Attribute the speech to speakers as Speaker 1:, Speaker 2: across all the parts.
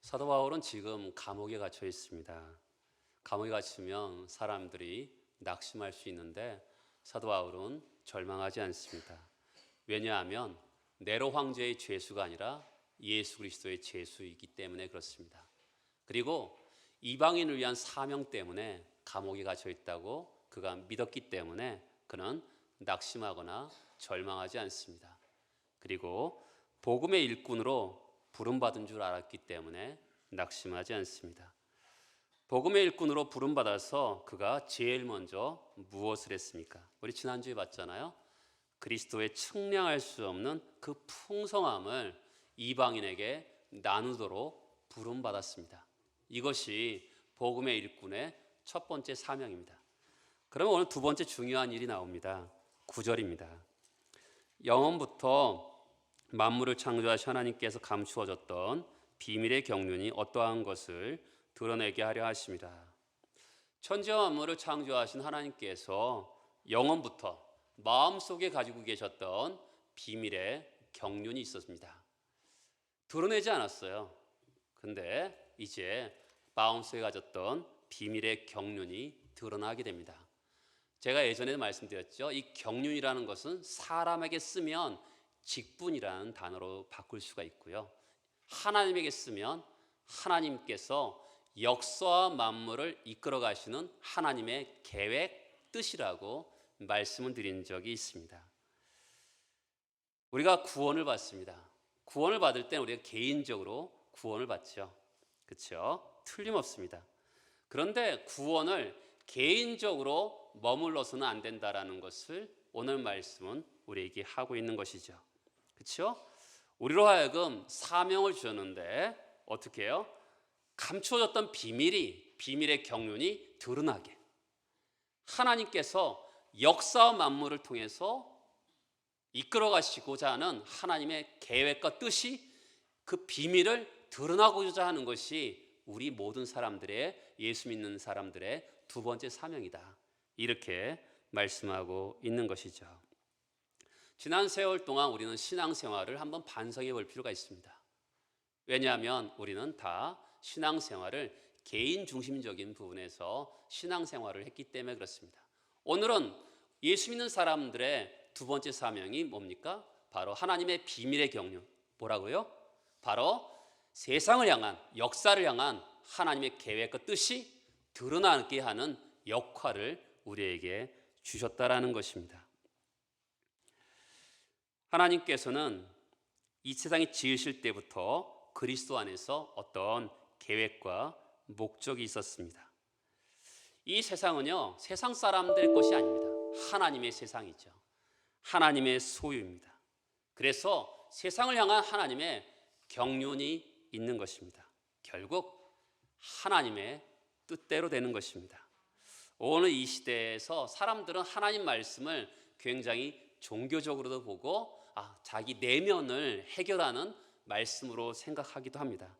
Speaker 1: 사도 바울은 지금 감옥에 갇혀 있습니다. 감옥에 갇히면 사람들이 낙심할 수 있는데 사도 바울은 절망하지 않습니다. 왜냐하면 네로 황제의 죄수가 아니라 예수 그리스도의 죄수이기 때문에 그렇습니다. 그리고 이방인을 위한 사명 때문에 감옥에 갇혀 있다고 그가 믿었기 때문에 그는 낙심하거나 절망하지 않습니다. 그리고 복음의 일꾼으로 부름받은 줄 알았기 때문에 낙심하지 않습니다. 복음의 일꾼으로 부름받아서 그가 제일 먼저 무엇을 했습니까? 우리 지난주에 봤잖아요. 그리스도의 측량할 수 없는 그 풍성함을 이방인에게 나누도록 부름받았습니다. 이것이 복음의 일꾼의 첫 번째 사명입니다. 그러면 오늘 두 번째 중요한 일이 나옵니다. 9절입니다. 영원부터 만물을 창조하신 하나님께서 감추어졌던 비밀의 경륜이 어떠한 것을 드러내게 하려 하십니다. 천지와 만물을 창조하신 하나님께서 영원부터 마음속에 가지고 계셨던 비밀의 경륜이 있었습니다. 드러내지 않았어요. 근데 이제 마음속에 가졌던 비밀의 경륜이 드러나게 됩니다. 제가 예전에 말씀드렸죠. 이 경륜이라는 것은 사람에게 쓰면 직분이라는 단어로 바꿀 수가 있고요. 하나님에게 쓰면 하나님께서 역사와 만물을 이끌어 가시는 하나님의 계획, 뜻이라고 말씀을 드린 적이 있습니다. 우리가 구원을 받습니다. 구원을 받을 때 우리가 개인적으로 구원을 받죠. 그렇죠? 틀림없습니다. 그런데 구원을 개인적으로 머물러서는 안 된다라는 것을 오늘 말씀은 우리에게 하고 있는 것이죠. 그렇죠? 우리로 하여금 사명을 주셨는데 어떻게 해요? 감추어졌던 비밀의 경륜이 드러나게 하나님께서 역사와 만물을 통해서 이끌어 가시고자 하는 하나님의 계획과 뜻이 그 비밀을 드러나고자 하는 것이 우리 모든 사람들의, 예수 믿는 사람들의 두 번째 사명이다. 이렇게 말씀하고 있는 것이죠. 지난 세월 동안 우리는 신앙생활을 한번 반성해 볼 필요가 있습니다. 왜냐하면 우리는 다 신앙생활을 개인 중심적인 부분에서 신앙생활을 했기 때문에 그렇습니다. 오늘은 예수 믿는 사람들의 두 번째 사명이 뭡니까? 바로 하나님의 비밀의 경륜. 뭐라고요? 바로 세상을 향한, 역사를 향한 하나님의 계획과 뜻이 드러나게 하는 역할을 우리에게 주셨다라는 것입니다. 하나님께서는 이 세상이 지으실 때부터 그리스도 안에서 어떤 계획과 목적이 있었습니다. 이 세상은요, 세상 사람들의 것이 아닙니다. 하나님의 세상이죠. 하나님의 소유입니다. 그래서 세상을 향한 하나님의 경륜이 있는 것입니다. 결국 하나님의 뜻대로 되는 것입니다. 오늘 이 시대에서 사람들은 하나님 말씀을 굉장히 종교적으로도 보고 자기 내면을 해결하는 말씀으로 생각하기도 합니다.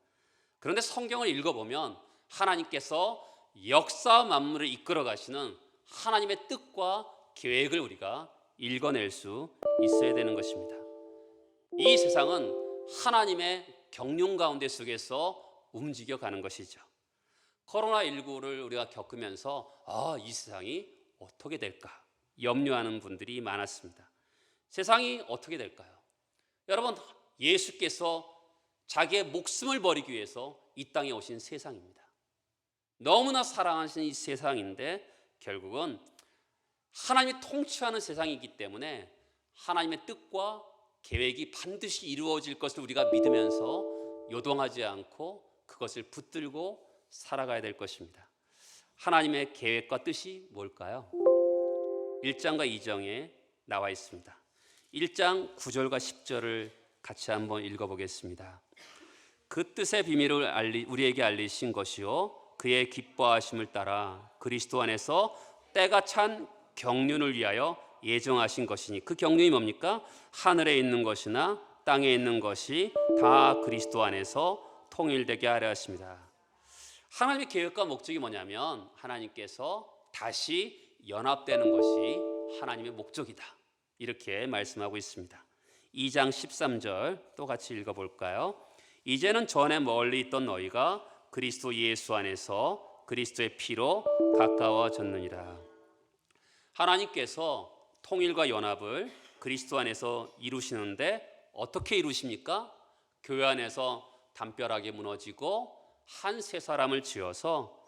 Speaker 1: 그런데 성경을 읽어보면 하나님께서 역사와 만물을 이끌어 가시는 하나님의 뜻과 계획을 우리가 읽어낼 수 있어야 되는 것입니다. 이 세상은 하나님의 경륜 가운데 속에서 움직여가는 것이죠. 코로나19를 우리가 겪으면서 이 세상이 어떻게 될까 염려하는 분들이 많았습니다. 세상이 어떻게 될까요? 여러분, 예수께서 자기의 목숨을 버리기 위해서 이 땅에 오신 세상입니다. 너무나 사랑하신 이 세상인데 결국은 하나님이 통치하는 세상이기 때문에 하나님의 뜻과 계획이 반드시 이루어질 것을 우리가 믿으면서 요동하지 않고 그것을 붙들고 살아가야 될 것입니다. 하나님의 계획과 뜻이 뭘까요? 1장과 2장에 나와 있습니다. 1장 9절과 10절을 같이 한번 읽어보겠습니다. 그 뜻의 비밀을 우리에게 알리신 것이요 그의 기뻐하심을 따라 그리스도 안에서 때가 찬 경륜을 위하여 예정하신 것이니 그 경륜이 뭡니까? 하늘에 있는 것이나 땅에 있는 것이 다 그리스도 안에서 통일되게 하려 하십니다. 하나님의 계획과 목적이 뭐냐면 하나님께서 다시 연합되는 것이 하나님의 목적이다. 이렇게 말씀하고 있습니다. 2장 13절 또 같이 읽어볼까요? 이제는 전에 멀리 있던 너희가 그리스도 예수 안에서 그리스도의 피로 가까워졌느니라. 하나님께서 통일과 연합을 그리스도 안에서 이루시는데 어떻게 이루십니까? 교회 안에서 담벼락이 무너지고 한 세 사람을 지어서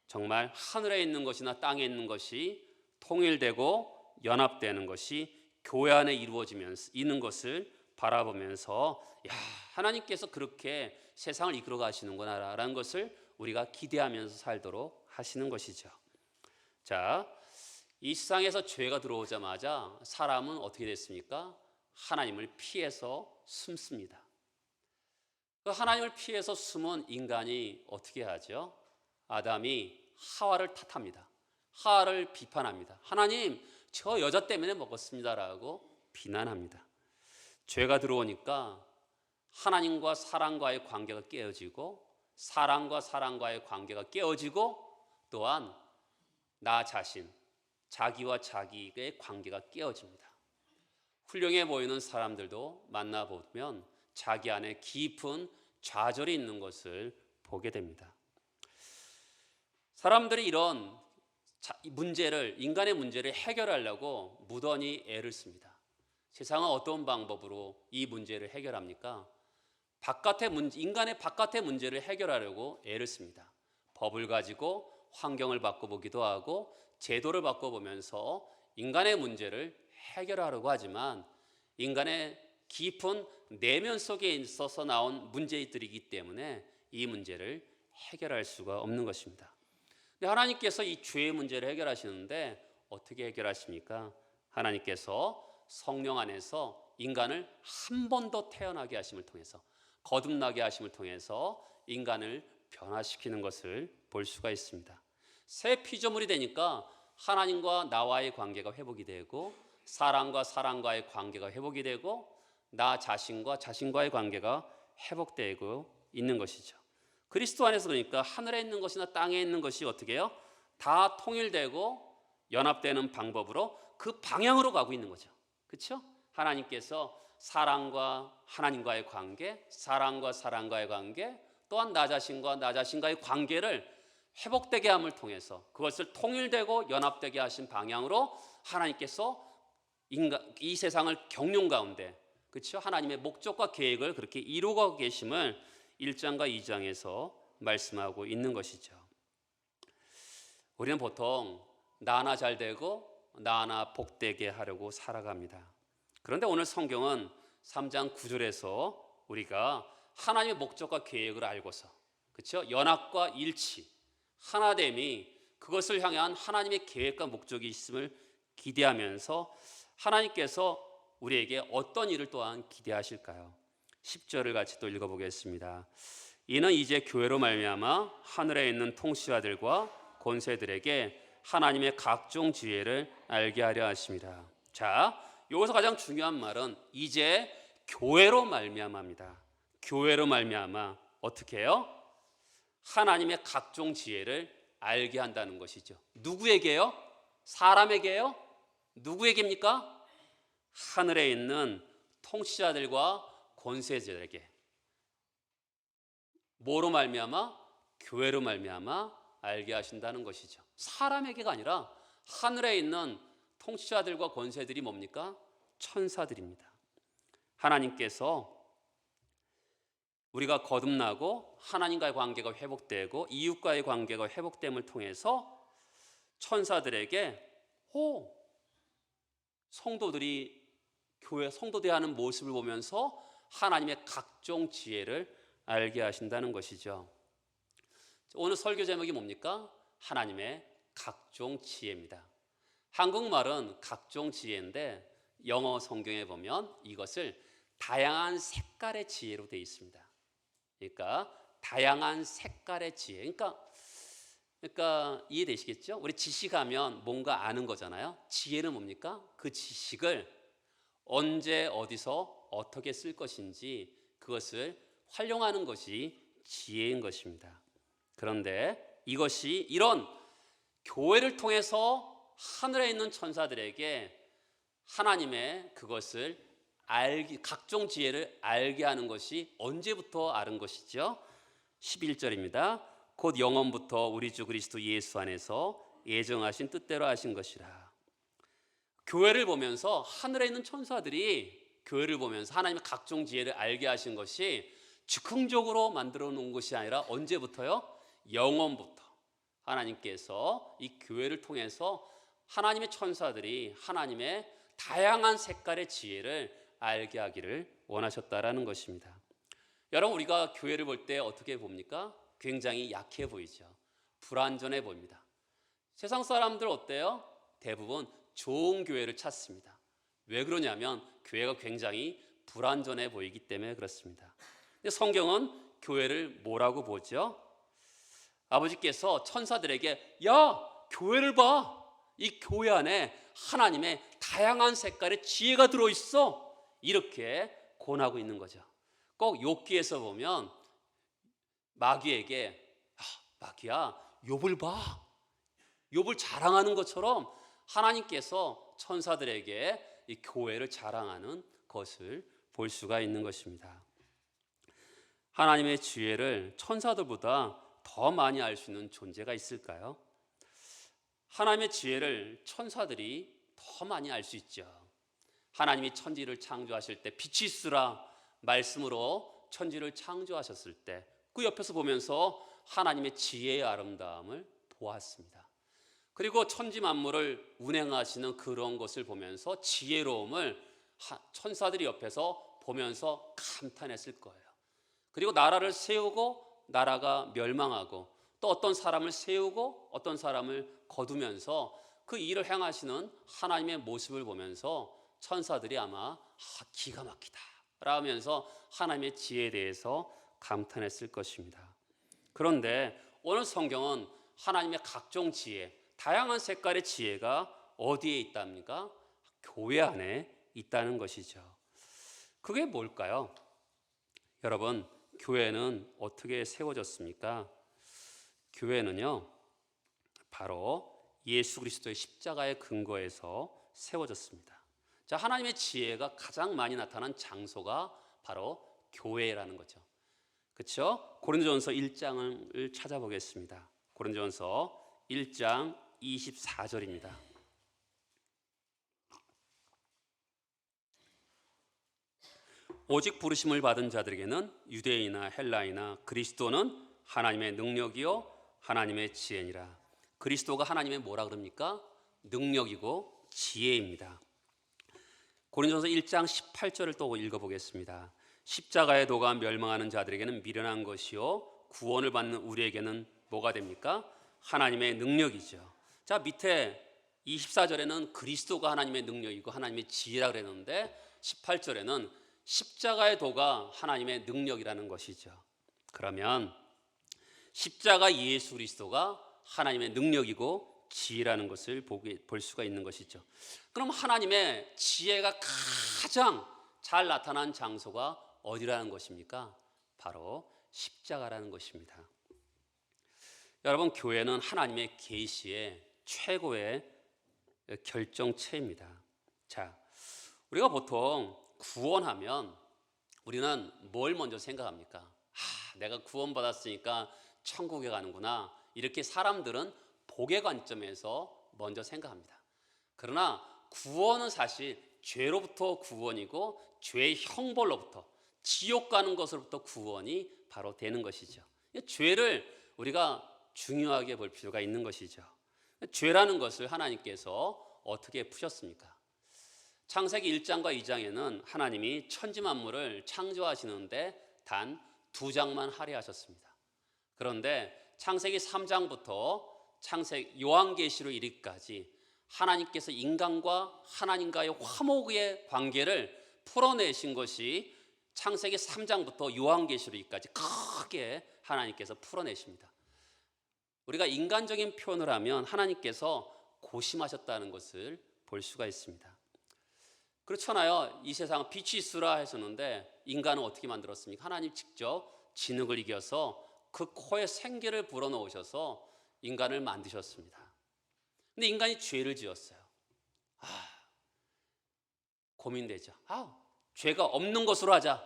Speaker 1: 정말 하늘에 있는 것이나 땅에 있는 것이 통일되고 연합되는 것이 교회 안에 이루어지면서 있는 것을 바라보면서 야, 하나님께서 그렇게 세상을 이끌어 가시는구나라는 것을 우리가 기대하면서 살도록 하시는 것이죠. 자, 이 세상에서 죄가 들어오자마자 사람은 어떻게 됐습니까? 하나님을 피해서 숨습니다. 그 하나님을 피해서 숨은 인간이 어떻게 하죠? 아담이 하와를 탓합니다. 하와를 비판합니다. 하나님, 저 여자 때문에 먹었습니다라고 비난합니다. 죄가 들어오니까 하나님과 사람과의 관계가 깨어지고 사람과 사람과의 관계가 깨어지고 또한 나 자신, 자기와 자기의 관계가 깨어집니다. 훌륭해 보이는 사람들도 만나보면 자기 안에 깊은 좌절이 있는 것을 보게 됩니다. 사람들이 이런 문제를, 인간의 문제를 해결하려고 무던히 애를 씁니다. 세상은 어떤 방법으로 이 문제를 해결합니까? 인간의 바깥의 문제를 해결하려고 애를 씁니다. 법을 가지고 환경을 바꿔보기도 하고 제도를 바꿔보면서 인간의 문제를 해결하려고 하지만 인간의 깊은 내면 속에 있어서 나온 문제들이기 때문에 이 문제를 해결할 수가 없는 것입니다. 근데 하나님께서 이 죄의 문제를 해결하시는데 어떻게 해결하십니까? 하나님께서 성령 안에서 인간을 한 번 더 태어나게 하심을 통해서, 거듭나게 하심을 통해서 인간을 변화시키는 것을 볼 수가 있습니다. 새 피조물이 되니까 하나님과 나와의 관계가 회복이 되고 사람과 사람과의 관계가 회복이 되고 나 자신과 자신과의 관계가 회복되고 있는 것이죠. 그리스도 안에서 그러니까 하늘에 있는 것이나 땅에 있는 것이 어떻게 해요? 다 통일되고 연합되는 방법으로 그 방향으로 가고 있는 거죠. 그렇죠? 하나님께서 사람과 하나님과의 관계, 사람과 사람과의 관계, 또한 나 자신과 나 자신과의 관계를 회복되게 함을 통해서 그것을 통일되고 연합되게 하신 방향으로 하나님께서 이 세상을 경륜 가운데, 그렇죠? 하나님의 목적과 계획을 그렇게 이루고 계심을 1장과 2장에서 말씀하고 있는 것이죠. 우리는 보통 나 하나 잘 되고 나 하나 복되게 하려고 살아갑니다. 그런데 오늘 성경은 3장 9절에서 우리가 하나님의 목적과 계획을 알고서, 그렇죠? 연합과 일치, 하나됨이 그것을 향한 하나님의 계획과 목적이 있음을 기대하면서 하나님께서 우리에게 어떤 일을 또한 기대하실까요? 10절을 같이 또 읽어보겠습니다. 이는 이제 교회로 말미암아 하늘에 있는 통치자들과 권세들에게 하나님의 각종 지혜를 알게 하려 하심이라. 자, 여기서 가장 중요한 말은 이제 교회로 말미암아입니다. 교회로 말미암아 어떻게 해요? 하나님의 각종 지혜를 알게 한다는 것이죠. 누구에게요? 사람에게요? 누구에게입니까? 하늘에 있는 통치자들과 권세자들에게. 뭐로 말미암아? 교회로 말미암아 알게 하신다는 것이죠. 사람에게가 아니라 하늘에 있는 통치자들과 권세들이 뭡니까? 천사들입니다. 하나님께서 우리가 거듭나고 하나님과의 관계가 회복되고 이웃과의 관계가 회복됨을 통해서 천사들에게 성도들이 교회 성도되어 하는 모습을 보면서 하나님의 각종 지혜를 알게 하신다는 것이죠. 오늘 설교 제목이 뭡니까? 하나님의 각종 지혜입니다. 한국말은 각종 지혜인데 영어 성경에 보면 이것을 다양한 색깔의 지혜로 되어 있습니다. 그러니까 다양한 색깔의 지혜. 그러니까 이해되시겠죠? 우리 지식하면 뭔가 아는 거잖아요. 지혜는 뭡니까? 그 지식을 언제 어디서 어떻게 쓸 것인지 그것을 활용하는 것이 지혜인 것입니다. 그런데 이것이 이런 교회를 통해서 하늘에 있는 천사들에게 하나님의 그것을 각종 지혜를 알게 하는 것이 언제부터 아는 것이죠? 11절입니다. 곧 영원부터 우리 주 그리스도 예수 안에서 예정하신 뜻대로 하신 것이라. 교회를 보면서 하늘에 있는 천사들이 교회를 보면서 하나님의 각종 지혜를 알게 하신 것이 즉흥적으로 만들어 놓은 것이 아니라 언제부터요? 영원부터 하나님께서 이 교회를 통해서 하나님의 천사들이 하나님의 다양한 색깔의 지혜를 알게 하기를 원하셨다라는 것입니다. 여러분, 우리가 교회를 볼 때 어떻게 봅니까? 굉장히 약해 보이죠. 불완전해 보입니다. 세상 사람들 어때요? 대부분 좋은 교회를 찾습니다. 왜 그러냐면 교회가 굉장히 불완전해 보이기 때문에 그렇습니다. 근데 성경은 교회를 뭐라고 보죠? 아버지께서 천사들에게 야, 교회를 봐. 이 교회 안에 하나님의 다양한 색깔의 지혜가 들어있어. 이렇게 권하고 있는 거죠. 꼭 욥기에서 보면 마귀에게 마귀야, 욥을 봐. 욥을 자랑하는 것처럼 하나님께서 천사들에게 이 교회를 자랑하는 것을 볼 수가 있는 것입니다. 하나님의 지혜를 천사들보다 더 많이 알 수 있는 존재가 있을까요? 하나님의 지혜를 천사들이 더 많이 알 수 있죠. 하나님이 천지를 창조하실 때 빛이 있으라 말씀으로 천지를 창조하셨을 때 그 옆에서 보면서 하나님의 지혜의 아름다움을 보았습니다. 그리고 천지 만물을 운행하시는 그런 것을 보면서 지혜로움을 천사들이 옆에서 보면서 감탄했을 거예요. 그리고 나라를 세우고 나라가 멸망하고 또 어떤 사람을 세우고 어떤 사람을 거두면서 그 일을 행하시는 하나님의 모습을 보면서 천사들이 아마 기가 막히다 라면서 하나님의 지혜에 대해서 감탄했을 것입니다. 그런데 오늘 성경은 하나님의 각종 지혜, 다양한 색깔의 지혜가 어디에 있답니까? 교회 안에 있다는 것이죠. 그게 뭘까요? 여러분, 교회는 어떻게 세워졌습니까? 교회는요, 바로 예수 그리스도의 십자가의 근거에서 세워졌습니다. 자, 하나님의 지혜가 가장 많이 나타난 장소가 바로 교회라는 거죠. 그렇죠? 고린도전서 1장을 찾아보겠습니다. 고린도전서 1장 24절입니다. 오직 부르심을 받은 자들에게는 유대인이나 헬라이나 그리스도는 하나님의 능력이요 하나님의 지혜니라. 그리스도가 하나님의 뭐라 그럽니까? 능력이고 지혜입니다. 고린도전서 1장 18절을 또 읽어보겠습니다. 십자가의 도가 멸망하는 자들에게는 미련한 것이요 구원을 받는 우리에게는 뭐가 됩니까? 하나님의 능력이죠. 자, 밑에 24절에는 그리스도가 하나님의 능력이고 하나님의 지혜라 그랬는데 18절에는 십자가의 도가 하나님의 능력이라는 것이죠. 그러면 십자가 예수 그리스도가 하나님의 능력이고 지혜라는 것을 볼 수가 있는 것이죠. 그럼 하나님의 지혜가 가장 잘 나타난 장소가 어디라는 것입니까? 바로 십자가라는 것입니다. 여러분, 교회는 하나님의 계시의 최고의 결정체입니다. 자, 우리가 보통 구원하면 우리는 뭘 먼저 생각합니까? 내가 구원받았으니까 천국에 가는구나. 이렇게 사람들은 복의 관점에서 먼저 생각합니다. 그러나 구원은 사실 죄로부터 구원이고 죄의 형벌로부터 지옥 가는 것으로부터 구원이 바로 되는 것이죠. 죄를 우리가 중요하게 볼 필요가 있는 것이죠. 죄라는 것을 하나님께서 어떻게 푸셨습니까? 창세기 1장과 2장에는 하나님이 천지 만물을 창조하시는데 단 2장만 할애하셨습니다. 그런데 창세기 3장부터 요한계시로 이르기까지 하나님께서 인간과 하나님과의 화목의 관계를 풀어내신 것이 창세기 3장부터 요한계시로 이르기까지 크게 하나님께서 풀어내십니다. 우리가 인간적인 표현을 하면 하나님께서 고심하셨다는 것을 볼 수가 있습니다. 그렇잖아요. 이 세상 빛이 있으라 하셨는데 인간은 어떻게 만들었습니까? 하나님 직접 진흙을 이겨서 그 코에 생기를 불어넣으셔서 인간을 만드셨습니다. 근데 인간이 죄를 지었어요. 고민되죠. 죄가 없는 것으로 하자.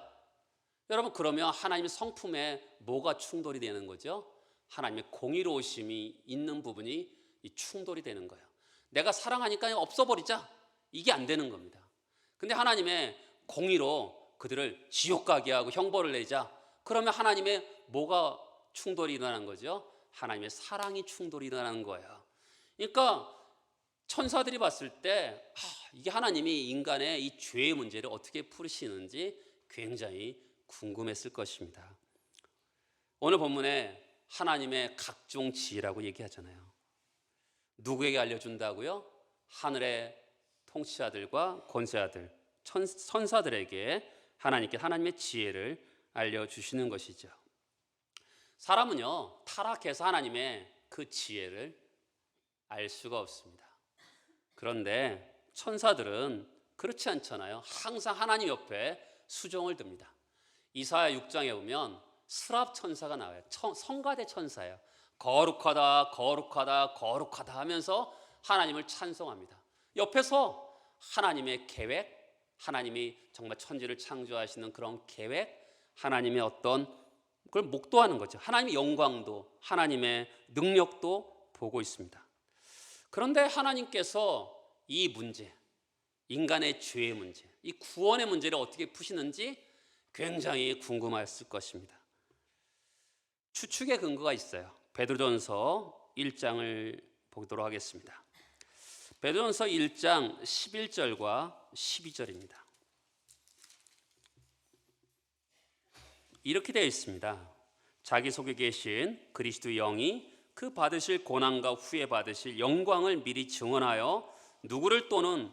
Speaker 1: 여러분, 그러면 하나님의 성품에 뭐가 충돌이 되는 거죠? 하나님의 공의로우심이 있는 부분이 이 충돌이 되는 거예요. 내가 사랑하니까 없어버리자. 이게 안 되는 겁니다. 근데 하나님의 공의로 그들을 지옥 가게 하고 형벌을 내자. 그러면 하나님의 뭐가 충돌이 일어나는 거죠? 하나님의 사랑이 충돌이 일어나는 거예요. 그러니까 천사들이 봤을 때 이게 하나님이 인간의 이 죄의 문제를 어떻게 풀으시는지 굉장히 궁금했을 것입니다. 오늘 본문에 하나님의 각종 지혜라고 얘기하잖아요. 누구에게 알려준다고요? 하늘의 통치자들과 권세자들, 천사들에게 하나님께 하나님의 지혜를 알려주시는 것이죠. 사람은요, 타락해서 하나님의 그 지혜를 알 수가 없습니다. 그런데 천사들은 그렇지 않잖아요. 항상 하나님 옆에 수종을 듭니다. 이사야 6장에 보면 스랍 천사가 나와요. 성가대 천사예요. 거룩하다, 거룩하다, 거룩하다 하면서 하나님을 찬송합니다. 옆에서 하나님의 계획, 하나님이 정말 천지를 창조하시는 그런 계획, 하나님의 어떤 그걸 목도하는 거죠. 하나님의 영광도, 하나님의 능력도 보고 있습니다. 그런데 하나님께서 이 문제, 인간의 죄의 문제, 이 구원의 문제를 어떻게 푸시는지 굉장히 궁금했을 것입니다. 추측의 근거가 있어요. 베드로전서 1장을 보도록 하겠습니다. 베드로전서 1장 11절과 12절입니다. 이렇게 되어 있습니다. 자기 속에 계신 그리스도의 영이 그 받으실 고난과 후에 받으실 영광을 미리 증언하여 누구를 또는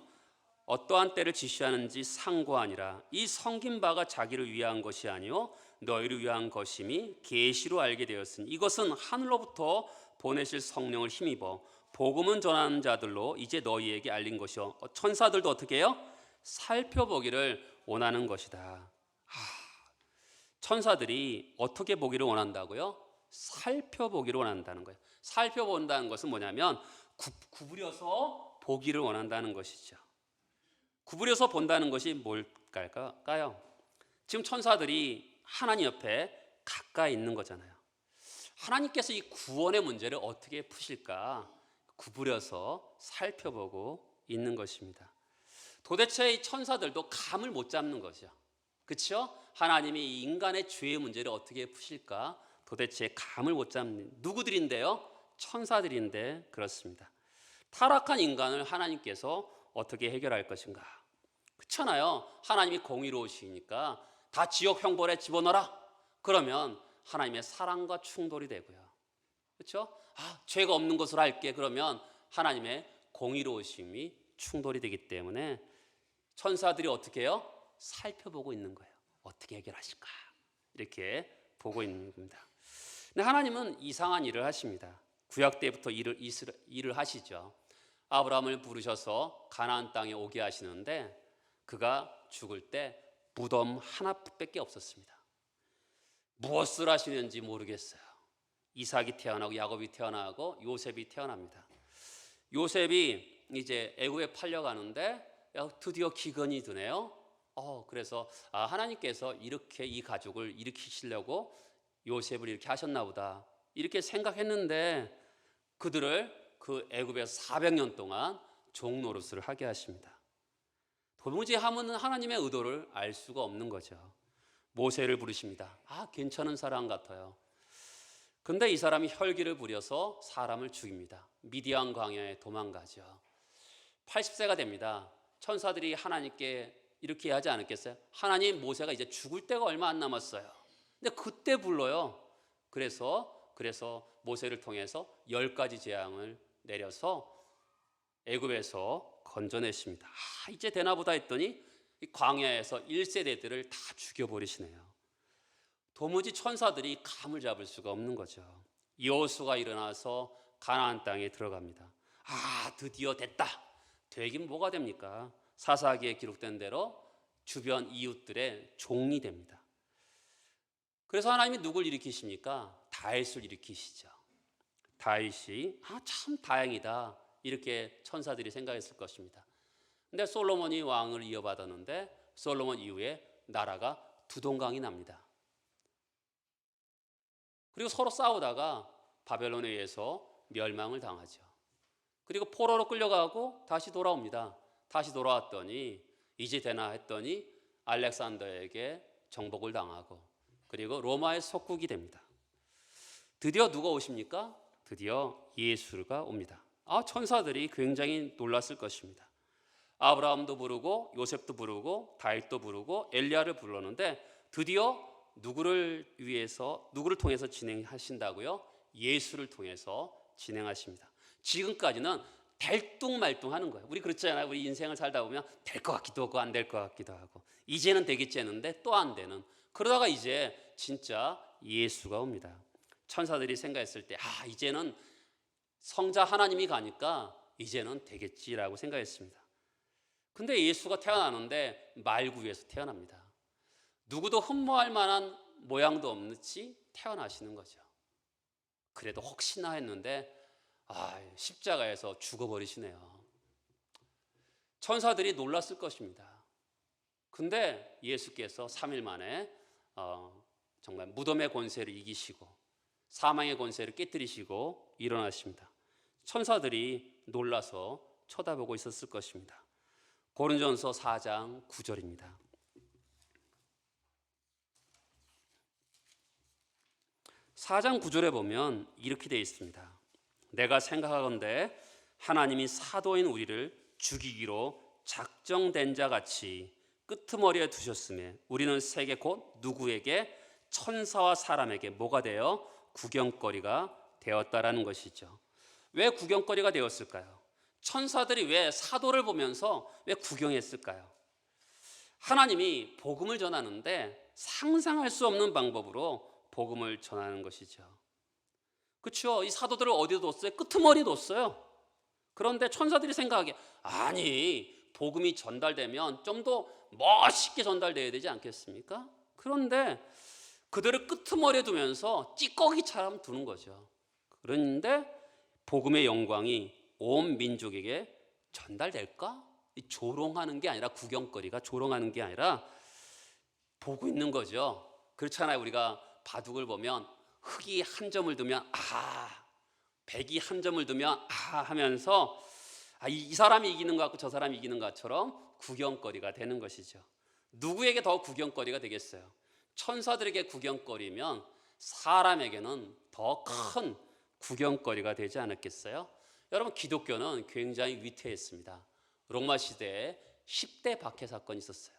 Speaker 1: 어떠한 때를 지시하는지 상고하니라. 이 섬긴 바가 자기를 위한 것이 아니요 너희를 위한 것임이 계시로 알게 되었으니 이것은 하늘로부터 보내실 성령을 힘입어 복음은 전하는 자들로 이제 너희에게 알린 것이요 천사들도 어떻게 해요? 살펴보기를 원하는 것이다. 천사들이 어떻게 보기를 원한다고요? 살펴보기를 원한다는 거예요. 살펴본다는 것은 뭐냐면 구부려서 보기를 원한다는 것이죠. 구부려서 본다는 것이 뭘까요? 지금 천사들이 하나님 옆에 가까이 있는 거잖아요. 하나님께서 이 구원의 문제를 어떻게 푸실까 구부려서 살펴보고 있는 것입니다. 도대체 이 천사들도 감을 못 잡는 거죠. 그렇죠? 하나님이 이 인간의 죄의 문제를 어떻게 푸실까 도대체 감을 못 잡는 누구들인데요? 천사들인데 그렇습니다. 타락한 인간을 하나님께서 어떻게 해결할 것인가? 그렇잖아요. 하나님이 공의로우시니까 다 지옥 형벌에 집어넣어라. 그러면 하나님의 사랑과 충돌이 되고요. 그렇죠? 죄가 없는 것으로 할게. 그러면 하나님의 공의로우심이 충돌이 되기 때문에 천사들이 어떻게 해요? 살펴보고 있는 거예요. 어떻게 해결하실까? 이렇게 보고 있는 겁니다. 근데 하나님은 이상한 일을 하십니다. 구약 때부터 일을 하시죠. 아브라함을 부르셔서 가나안 땅에 오게 하시는데 그가 죽을 때 무덤 하나밖에 없었습니다. 무엇을 하시는지 모르겠어요. 이삭이 태어나고 야곱이 태어나고 요셉이 태어납니다. 요셉이 이제 애굽에 팔려가는데 드디어 기근이 드네요. 그래서 하나님께서 이렇게 이 가족을 일으키시려고 요셉을 이렇게 하셨나 보다 이렇게 생각했는데 그들을 그 애굽에서 400년 동안 종노릇을 하게 하십니다. 도무지 하나님의 의도를 알 수가 없는 거죠. 모세를 부르십니다. 괜찮은 사람 같아요. 근데 이 사람이 혈기를 부려서 사람을 죽입니다. 미디안 광야에 도망가죠. 80세가 됩니다. 천사들이 하나님께 이렇게 하지 않았겠어요? 하나님, 모세가 이제 죽을 때가 얼마 안 남았어요. 근데 그때 불러요. 그래서 모세를 통해서 10가지 재앙을 내려서 애굽에서 건져내십니다. 이제 되나 보다 했더니 이 광야에서 1세대들을 다 죽여버리시네요. 도무지 천사들이 감을 잡을 수가 없는 거죠. 여호수아가 일어나서 가나안 땅에 들어갑니다. 드디어 됐다. 되긴 뭐가 됩니까? 사사기에 기록된 대로 주변 이웃들의 종이 됩니다. 그래서 하나님이 누굴 일으키십니까? 다윗을 일으키시죠. 다윗이 참 다행이다 이렇게 천사들이 생각했을 것입니다. 근데 솔로몬이 왕을 이어받았는데 솔로몬 이후에 나라가 두 동강이 납니다. 그리고 서로 싸우다가 바벨론에 의해서 멸망을 당하죠. 그리고 포로로 끌려가고 다시 돌아옵니다. 다시 돌아왔더니 이제 되나 했더니 알렉산더에게 정복을 당하고 그리고 로마의 속국이 됩니다. 드디어 누가 오십니까? 드디어 예수가 옵니다. 천사들이 굉장히 놀랐을 것입니다. 아브라함도 부르고 요셉도 부르고 다윗도 부르고 엘리야를 불렀는데 드디어 누구를 통해서 진행하신다고요? 예수를 통해서 진행하십니다. 지금까지는 될뚱말뚱하는 거예요. 우리 그렇잖아요. 우리 인생을 살다 보면 될 것 같기도 하고 안 될 것 같기도 하고 이제는 되겠지 했는데 또 안 되는, 그러다가 이제 진짜 예수가 옵니다. 천사들이 생각했을 때 이제는 성자 하나님이 가니까 이제는 되겠지라고 생각했습니다. 근데 예수가 태어나는데 말구에서 태어납니다. 누구도 흠모할 만한 모양도 없이 태어나시는 거죠. 그래도 혹시나 했는데 십자가에서 죽어버리시네요. 천사들이 놀랐을 것입니다. 근데 예수께서 3일 만에 정말 무덤의 권세를 이기시고 사망의 권세를 깨뜨리시고 일어나십니다. 천사들이 놀라서 쳐다보고 있었을 것입니다. 고린도전서 4장 9절입니다. 4장 9절에 보면 이렇게 되어 있습니다. 내가 생각하건대 하나님이 사도인 우리를 죽이기로 작정된 자 같이 끄트머리에 두셨음에 우리는 세계 곧 누구에게? 천사와 사람에게 뭐가 되어? 구경거리가 되었다라는 것이죠. 왜 구경거리가 되었을까요? 천사들이 왜 사도를 보면서 왜 구경했을까요? 하나님이 복음을 전하는데 상상할 수 없는 방법으로 복음을 전하는 것이죠. 그렇죠? 이 사도들을 어디에 뒀어요? 끄트머리에 뒀어요. 그런데 천사들이 생각하기에 복음이 전달되면 좀 더 멋있게 전달돼야 되지 않겠습니까? 그런데 그들을 끄트머리에 두면서 찌꺼기처럼 두는 거죠. 그런데 복음의 영광이 온 민족에게 전달될까? 조롱하는 게 아니라, 구경거리가 조롱하는 게 아니라 보고 있는 거죠. 그렇잖아요. 우리가 바둑을 보면 흑이 한 점을 두면 백이 한 점을 두면 하면서 이 사람이 이기는 것 같고 저 사람이 이기는 것처럼 구경거리가 되는 것이죠. 누구에게 더 구경거리가 되겠어요? 천사들에게 구경거리면 사람에게는 더 큰 구경거리가 되지 않았겠어요? 여러분, 기독교는 굉장히 위태했습니다. 로마 시대에 10대 박해 사건이 있었어요.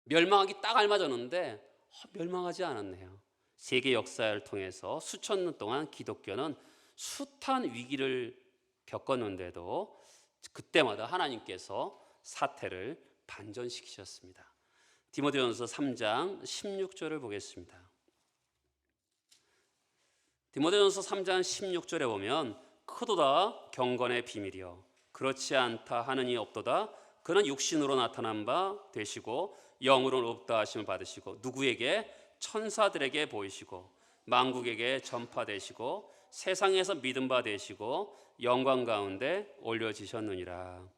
Speaker 1: 멸망하기 딱 알맞았는데 멸망하지 않았네요. 세계 역사를 통해서 수천 년 동안 기독교는 숱한 위기를 겪었는데도 그때마다 하나님께서 사태를 반전시키셨습니다. 디모데전서 3장 16절을 보겠습니다. 디모데전서 3장 16절에 보면 크도다 경건의 비밀이여 그렇지 않다 하느니 없도다. 그는 육신으로 나타난 바 되시고 영으로는 없다 하심을 받으시고 누구에게? 천사들에게 보이시고 만국에게 전파되시고 세상에서 믿음 바 되시고 영광 가운데 올려지셨느니라.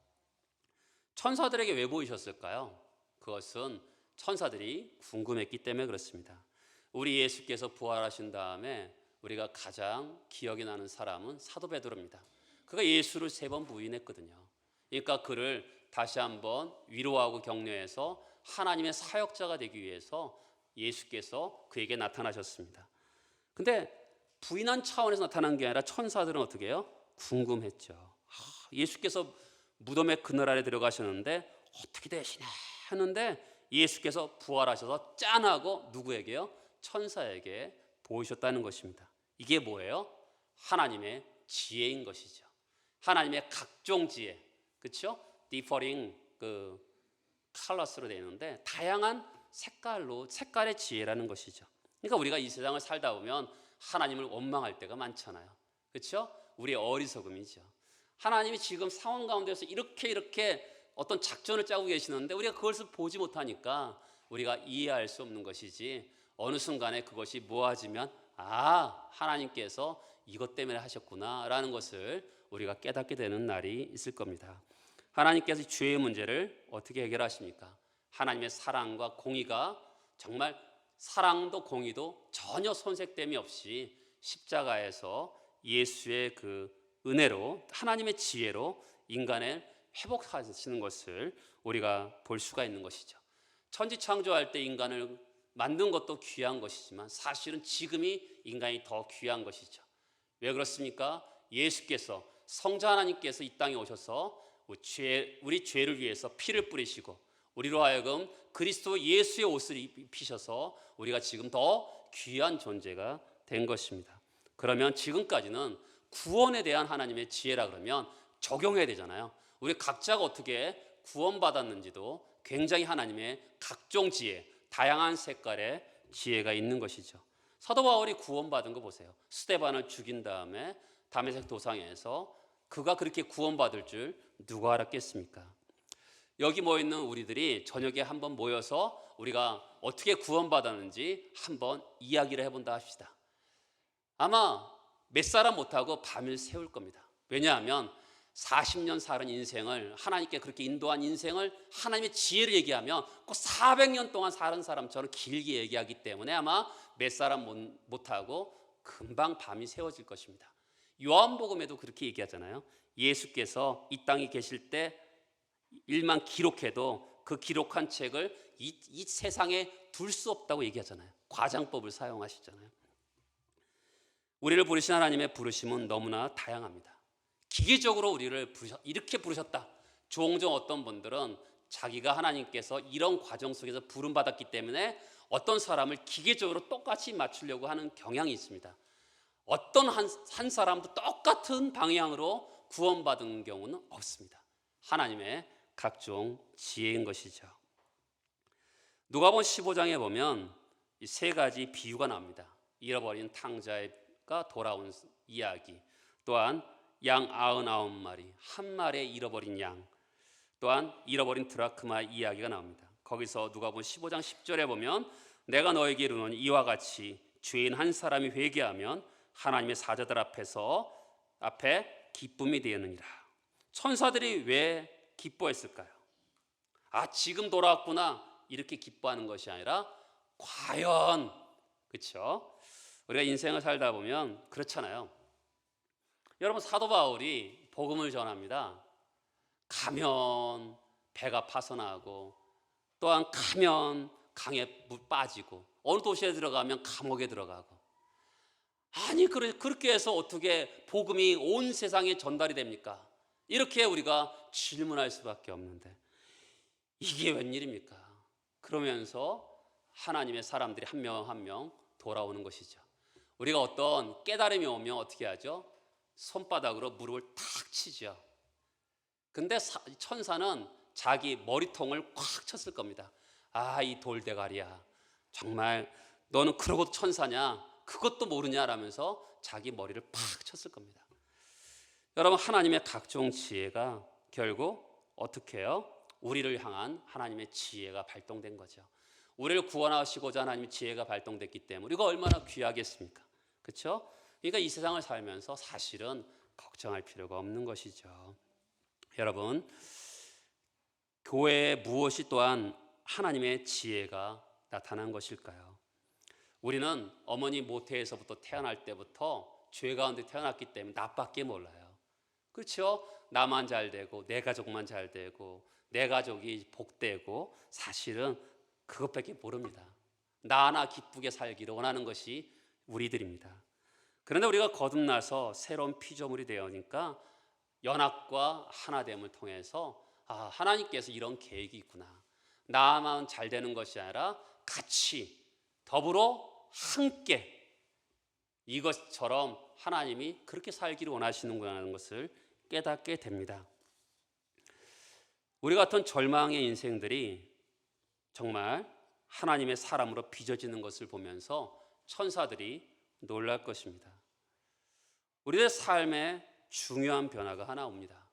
Speaker 1: 천사들에게 왜 보이셨을까요? 그것은 천사들이 궁금했기 때문에 그렇습니다. 우리 예수께서 부활하신 다음에 우리가 가장 기억이 나는 사람은 사도 베드로입니다. 그가 예수를 3번 부인했거든요. 그러니까 그를 다시 한번 위로하고 격려해서 하나님의 사역자가 되기 위해서 예수께서 그에게 나타나셨습니다. 근데 부인한 차원에서 나타난 게 아니라 천사들은 어떻게 해요? 궁금했죠. 예수께서 무덤의 그늘 아래 들어가셨는데 어떻게 되시나 하는데 예수께서 부활하셔서 짠하고 누구에게요? 천사에게 보이셨다는 것입니다. 이게 뭐예요? 하나님의 지혜인 것이죠. 하나님의 각종 지혜, 그렇죠? differing 컬러스로 되어 있는데 다양한 색깔의 지혜라는 것이죠. 그러니까 우리가 이 세상을 살다 보면 하나님을 원망할 때가 많잖아요. 그렇죠? 우리의 어리석음이죠. 하나님이 지금 상황 가운데서 이렇게 어떤 작전을 짜고 계시는데 우리가 그것을 보지 못하니까 우리가 이해할 수 없는 것이지, 어느 순간에 그것이 모아지면 하나님께서 이것 때문에 하셨구나 라는 것을 우리가 깨닫게 되는 날이 있을 겁니다. 하나님께서 죄의 문제를 어떻게 해결하십니까? 하나님의 사랑과 공의가 정말 사랑도 공의도 전혀 손색됨이 없이 십자가에서 예수의 그 은혜로 하나님의 지혜로 인간을 회복하시는 것을 우리가 볼 수가 있는 것이죠. 천지 창조할 때 인간을 만든 것도 귀한 것이지만 사실은 지금이 인간이 더 귀한 것이죠. 왜 그렇습니까? 예수께서 성자 하나님께서 이 땅에 오셔서 우리 죄를 위해서 피를 뿌리시고 우리로 하여금 그리스도 예수의 옷을 입히셔서 우리가 지금 더 귀한 존재가 된 것입니다. 그러면 지금까지는 구원에 대한 하나님의 지혜라 그러면 적용해야 되잖아요. 우리 각자가 어떻게 구원받았는지도 굉장히 하나님의 각종 지혜, 다양한 색깔의 지혜가 있는 것이죠. 사도 바울이 구원받은 거 보세요. 스데반을 죽인 다음에 다메섹 도상에서 그가 그렇게 구원받을 줄 누가 알았겠습니까? 여기 모여있는 우리들이 저녁에 한번 모여서 우리가 어떻게 구원받았는지 한번 이야기를 해본다 합시다. 아마 몇 사람 못하고 밤을 새울 겁니다. 왜냐하면 40년 살은 인생을 하나님께 그렇게 인도한 인생을 하나님의 지혜를 얘기하면 꼭 400년 동안 사는 사람처럼 길게 얘기하기 때문에 아마 몇 사람 못하고 금방 밤이 새워질 것입니다. 요한복음에도 그렇게 얘기하잖아요. 예수께서 이 땅에 계실 때 일만 기록해도 그 기록한 책을 이 세상에 둘 수 없다고 얘기하잖아요. 과장법을 사용하시잖아요. 우리를 부르신 하나님의 부르심은 너무나 다양합니다. 기계적으로 우리를 이렇게 부르셨다. 종종 어떤 분들은 자기가 하나님께서 이런 과정 속에서 부름받았기 때문에 어떤 사람을 기계적으로 똑같이 맞추려고 하는 경향이 있습니다. 어떤 한 사람도 똑같은 방향으로 구원받은 경우는 없습니다. 하나님의 각종 지혜인 것이죠. 누가복음 15장에 보면 이 세 가지 비유가 나옵니다. 잃어버린 탕자가 돌아온 이야기, 또한 양 99마리, 한 마리의 잃어버린 양, 또한 잃어버린 드라크마 이야기가 나옵니다. 거기서 누가복음 15장 10절에 보면 내가 너에게 이르노니 이와 같이 죄인 한 사람이 회개하면 하나님의 사자들 앞에 기쁨이 되었느니라. 천사들이 왜 기뻐했을까요? 아, 지금 돌아왔구나 이렇게 기뻐하는 것이 아니라 과연, 그렇죠? 우리가 인생을 살다 보면 그렇잖아요. 여러분, 사도 바울이 복음을 전합니다. 가면 배가 파선하고, 또한 가면 강에 빠지고, 어느 도시에 들어가면 감옥에 들어가고. 아니, 그렇게 해서 어떻게 복음이 온 세상에 전달이 됩니까? 이렇게 우리가 질문할 수밖에 없는데 이게 웬일입니까? 그러면서 하나님의 사람들이 한 명 한 명 돌아오는 것이죠. 우리가 어떤 깨달음이 오면 어떻게 하죠? 손바닥으로 무릎을 탁 치죠. 근데 천사는 자기 머리통을 꽉 쳤을 겁니다. 아, 이 돌대가리야, 정말 너는 그러고도 천사냐, 그것도 모르냐라면서 자기 머리를 팍 쳤을 겁니다. 여러분, 하나님의 각종 지혜가 결국 어떻게 해요? 우리를 향한 하나님의 지혜가 발동된 거죠. 우리를 구원하시고자 하나님의 지혜가 발동됐기 때문에 우리가 얼마나 귀하겠습니까? 그렇죠? 그러니까 이 세상을 살면서 사실은 걱정할 필요가 없는 것이죠. 여러분, 교회에 무엇이 또한 하나님의 지혜가 나타난 것일까요? 우리는 어머니 모태에서부터 태어날 때부터 죄 가운데 태어났기 때문에 나밖에 몰라요. 그렇죠? 나만 잘 되고 내 가족만 잘 되고 내 가족이 복되고 사실은 그것밖에 모릅니다. 나 하나 기쁘게 살기를 원하는 것이 우리들입니다. 그런데 우리가 거듭나서 새로운 피조물이 되어니까 연합과 하나됨을 통해서 아, 하나님께서 이런 계획이 있구나. 나만 잘 되는 것이 아니라 같이 더불어 함께 이것처럼 하나님이 그렇게 살기를 원하시는구나 하는 것을 깨닫게 됩니다. 우리 같은 절망의 인생들이 정말 하나님의 사람으로 빚어지는 것을 보면서 천사들이 놀랄 것입니다. 우리의 삶에 중요한 변화가 하나 옵니다.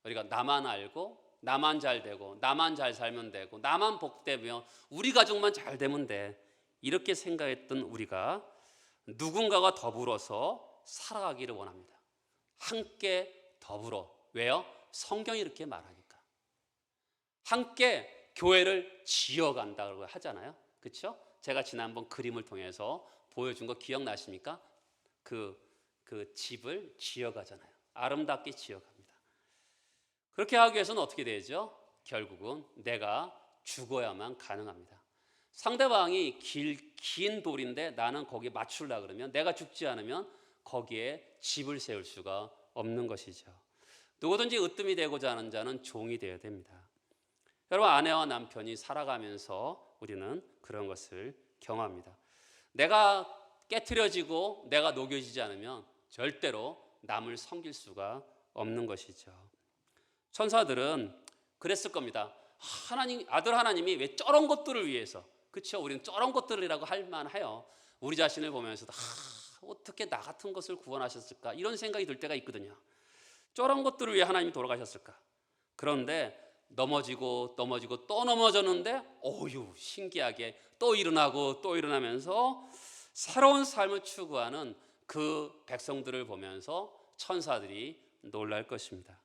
Speaker 1: 우리가 나만 알고 나만 잘 되고 나만 잘 살면 되고 나만 복되면 우리 가족만 잘 되면 돼, 이렇게 생각했던 우리가 누군가가 더불어서 살아가기를 원합니다. 함께 더불어. 왜요? 성경이 이렇게 말하니까. 함께 교회를 지어간다고 하잖아요. 그렇죠? 제가 지난번 그림을 통해서 보여준 거 기억나십니까? 그 집을 지어가잖아요. 아름답게 지어갑니다. 그렇게 하기 위해서는 어떻게 되죠? 결국은 내가 죽어야만 가능합니다. 상대방이 긴 돌인데 나는 거기에 맞추려고 그러면 내가 죽지 않으면 거기에 집을 세울 수가 없는 것이죠. 누구든지 으뜸이 되고자 하는 자는 종이 되어야 됩니다. 여러분, 아내와 남편이 살아가면서 우리는 그런 것을 경험합니다. 내가 깨트려지고 내가 녹여지지 않으면 절대로 남을 섬길 수가 없는 것이죠. 천사들은 그랬을 겁니다. 아들 하나님이 왜 저런 것들을 위해서, 그렇죠? 우리는 저런 것들이라고 할 만해요. 우리 자신을 보면서도 어떻게 나 같은 것을 구원하셨을까 이런 생각이 들 때가 있거든요. 저런 것들을 위해 하나님이 돌아가셨을까? 그런데 넘어지고 또 넘어졌는데 어휴 신기하게 또 일어나고 또 일어나면서 새로운 삶을 추구하는 그 백성들을 보면서 천사들이 놀랄 것입니다.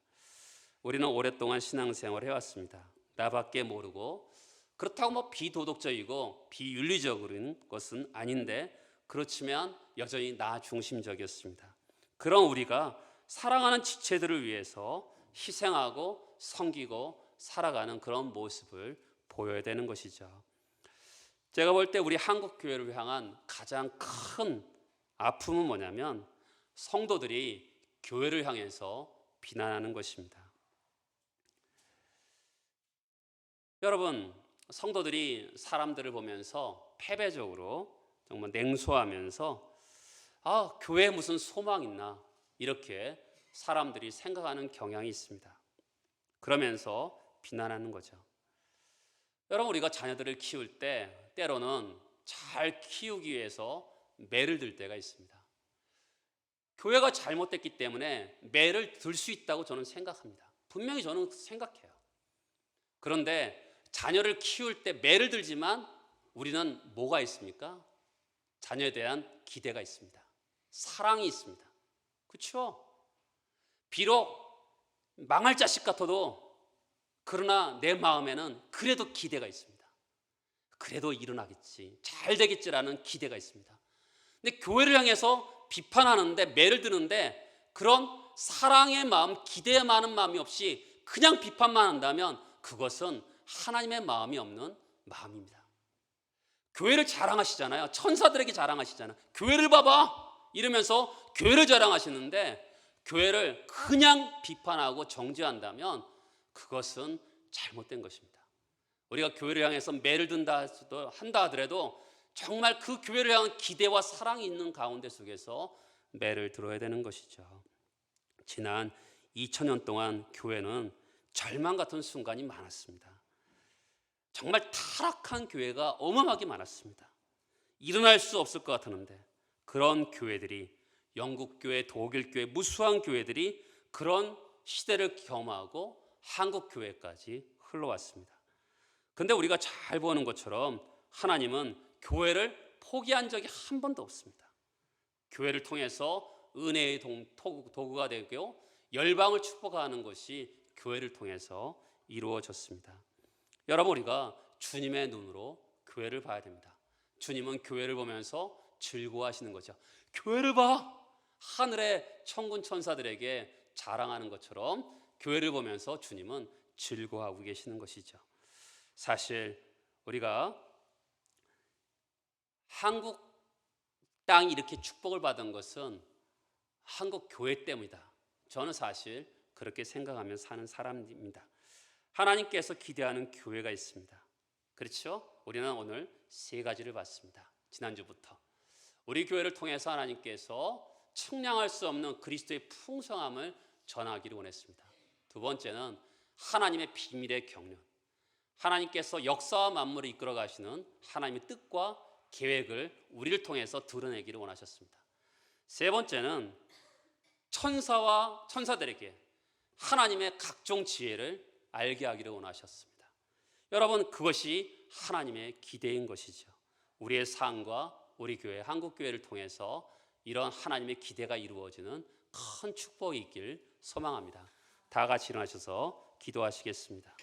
Speaker 1: 우리는 오랫동안 신앙생활을 해왔습니다. 나밖에 모르고 그렇다고 비도덕적이고 비윤리적인 것은 아닌데 그렇지만 여전히 나 중심적이었습니다. 그런 우리가 사랑하는 지체들을 위해서 희생하고 섬기고 살아가는 그런 모습을 보여야 되는 것이죠. 제가 볼 때 우리 한국 교회를 향한 가장 큰 아픔은 뭐냐면 성도들이 교회를 향해서 비난하는 것입니다. 여러분, 성도들이 사람들을 보면서 패배적으로 정말 냉소하면서 교회에 무슨 소망 있나 이렇게 사람들이 생각하는 경향이 있습니다. 그러면서 비난하는 거죠. 여러분, 우리가 자녀들을 키울 때 때로는 잘 키우기 위해서 매를 들 때가 있습니다. 교회가 잘못됐기 때문에 매를 들 수 있다고 저는 생각합니다. 분명히 저는 생각해요. 그런데 자녀를 키울 때 매를 들지만 우리는 뭐가 있습니까? 자녀에 대한 기대가 있습니다. 사랑이 있습니다. 그렇죠? 비록 망할 자식 같아도 그러나 내 마음에는 그래도 기대가 있습니다. 그래도 일어나겠지, 잘 되겠지라는 기대가 있습니다. 근데 교회를 향해서 비판하는데 매를 드는데 그런 사랑의 마음, 기대에 많은 마음이 없이 그냥 비판만 한다면 그것은 하나님의 마음이 없는 마음입니다. 교회를 자랑하시잖아요. 천사들에게 자랑하시잖아요. 교회를 봐봐 이러면서 교회를 자랑하시는데 교회를 그냥 비판하고 정죄한다면 그것은 잘못된 것입니다. 우리가 교회를 향해서 매를 한다 하더라도 정말 그 교회를 향한 기대와 사랑이 있는 가운데 속에서 매를 들어야 되는 것이죠. 지난 2000년 동안 교회는 절망 같은 순간이 많았습니다. 정말 타락한 교회가 어마어마하게 많았습니다. 일어날 수 없을 것 같았는데 그런 교회들이 영국교회, 독일교회, 무수한 교회들이 그런 시대를 경험하고 한국교회까지 흘러왔습니다. 그런데 우리가 잘 보는 것처럼 하나님은 교회를 포기한 적이 한 번도 없습니다. 교회를 통해서 은혜의 도구가 되고 열방을 축복하는 것이 교회를 통해서 이루어졌습니다. 여러분, 우리가 주님의 눈으로 교회를 봐야 됩니다. 주님은 교회를 보면서 즐거워하시는 거죠. 교회를 봐! 하늘의 천군 천사들에게 자랑하는 것처럼 교회를 보면서 주님은 즐거워하고 계시는 것이죠. 사실 우리가 한국 땅이 이렇게 축복을 받은 것은 한국 교회 때문이다. 저는 사실 그렇게 생각하며 사는 사람입니다. 하나님께서 기대하는 교회가 있습니다. 그렇죠? 우리는 오늘 세 가지를 봤습니다. 지난주부터 우리 교회를 통해서 하나님께서 측량할 수 없는 그리스도의 풍성함을 전하기를 원했습니다. 두 번째는 하나님의 비밀의 경륜, 하나님께서 역사와 만물을 이끌어 가시는 하나님의 뜻과 계획을 우리를 통해서 드러내기를 원하셨습니다. 세 번째는 천사와 천사들에게 하나님의 각종 지혜를 알게 하기를 원하셨습니다. 여러분, 그것이 하나님의 기대인 것이죠. 우리의 삶과 우리 교회, 한국교회를 통해서 이런 하나님의 기대가 이루어지는 큰 축복이 있길 소망합니다. 다 같이 일어나셔서 기도하시겠습니다.